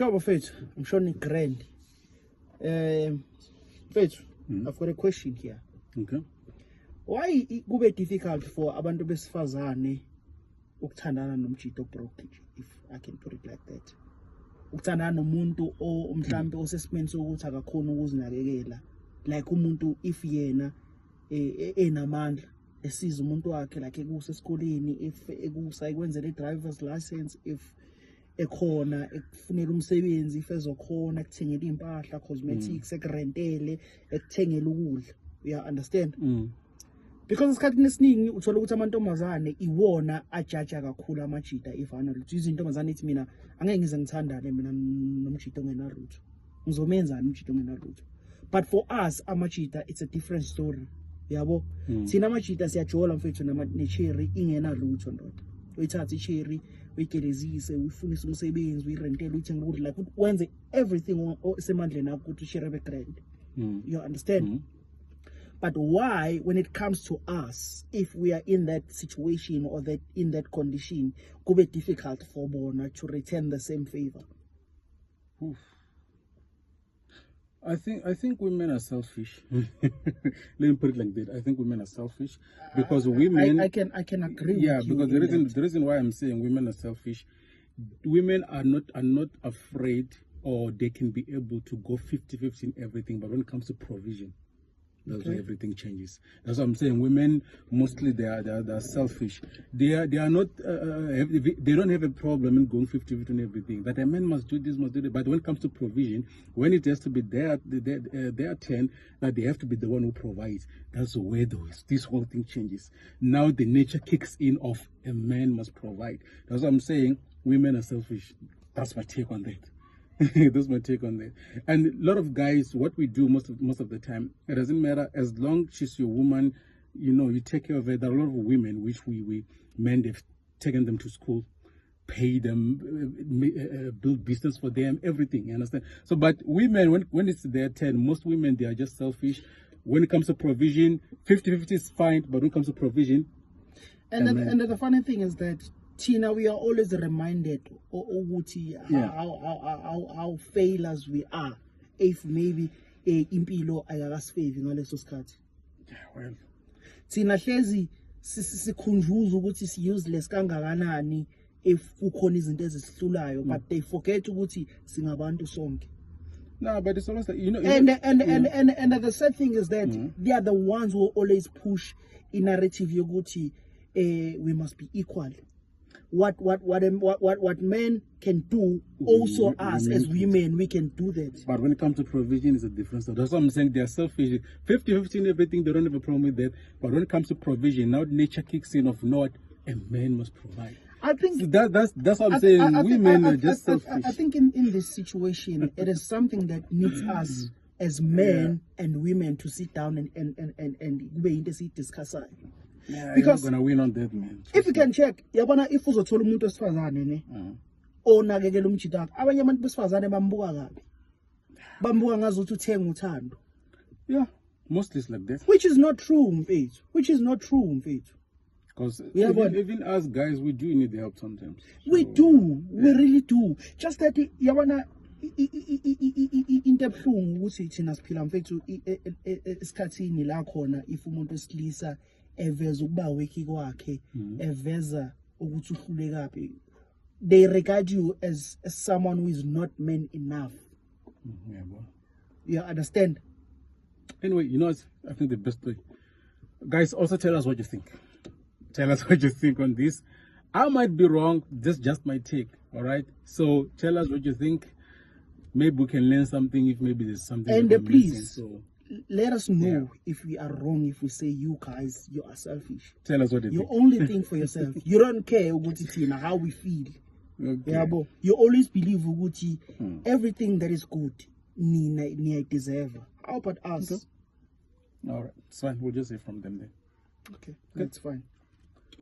Sure, Faith. I'm sure it's grand. Faith, I've got a question here. Okay. Why it would be difficult for abantu besifazane ukuthandana nomjito broke, if I can put it like that? Ukuthandana nomuntu mhlambe osesimeni sokuthi akakhona ukuzinakekela, like umuntu if yena enamandla esiza umuntu wakhe like ekuse esikoleni, if ekusa ekwenzela i-driver's license, if ekhona ekufunela umsebenzi, if ezokhona ekuthengela impahla, cosmetics, ekurentele, ekuthengela ukudla. You understand? Because isikhathini esiningi uthola ukuthi amantombazane iwona ajaja kakhulu amajita if analutho. Izintombazane ithi mina angeke ngize ngithandane mina nomjito ongenalutho. Ngizomenzani umjito ongenalutho? But for us amajita it's a different story. Yabo? Thina amajita siyajola mfethu necherry ingenalutho ndoda. Uyithatha icherry, uyigelezise, uyifunisa umsebenzi, uyirentele, uyithengele ukudla, like wenze everything osemandleni akho ukuthi ushare background. You understand? But why, when it comes to us, if we are in that situation or that in that condition, could be difficult for Bona to return the same favor? Oof. I think women are selfish. Let me put it like that. I think women are selfish because women. I can agree. Yeah, with you because the reason why I'm saying women are selfish, women are not afraid, or they can be able to go 50-50 in everything. But when it comes to provision, that's where everything changes. That's what I'm saying. Women mostly they are selfish. They are not. They don't have a problem in going 50-50 in everything. That a man must do this, must do that. But when it comes to provision, when it has to be their turn, that they have to be the one who provides. That's where this whole thing changes. Now the nature kicks in of a man must provide. That's what I'm saying. Women are selfish. That's my take on that. That's my take on that. And a lot of guys, what we do most of the time, it doesn't matter as long as she's your woman, you take care of her. There are a lot of women which we men, they've taken them to school, pay them, build business for them, everything. You understand? So, but women, when it's their turn, most women they are just selfish. When it comes to provision, 50-50 is fine, but when it comes to provision, and the funny thing is that Tina, we are always reminded how failures we are if maybe impilo ayakasifevi ngaleso sikhathi. Well, Tina hlezi sikhunjuza ukuthi si useless kangakanani if kukhona izinto ezisihlulayo, but they forget ukuthi singabantu sonke. No, but it's almost like, and the sad thing is that they are the ones who always push in narrative yokuthi we must be equal. What men can do, also us as women, we can do that. But when it comes to provision, it's a different story. That's what I'm saying. They're selfish. 50-50 in everything, they don't have a problem with that. But when it comes to provision, now nature kicks in of not a man must provide. I think so that's what I'm saying. Women are just selfish. I think in this situation, it is something that needs us as men and women to sit down and discuss it. Yeah, because you're not gonna win on that, man. If you can check, yabona if uzothola umuntu wesifazane ne onakekela umjito wakhe, abanye abantu besifazane bambuka kabi. Bambuka ngazuthi uthenga uthando. Yeah, mostly it's like that. Which is not true, mfethu. Because even us guys, we do need the help sometimes. So, we really do. Just that yabona into ebuhlungu ukuthi thina siphila mfethu esikhathini la khona if umuntu wesilisa eveza ukuba weki kwakhe, eveza ukuthi uhlulekaphi, they regard you as someone who is not man enough. Yeah, well. You understand? Anyway, what? I think the best way, guys, also tell us what you think. Tell us what you think on this. I might be wrong. This is just my take. All right. So tell us what you think. Maybe we can learn something. If maybe there's something. And please. Let us know if we are wrong, if we say you guys, you are selfish. Tell us what you think. only think for yourself. You don't care how we feel. Okay. Yeah, but you always believe everything that is good, I deserve. How about us? Okay. All right. It's fine. We'll just say from them then. Okay, that's fine.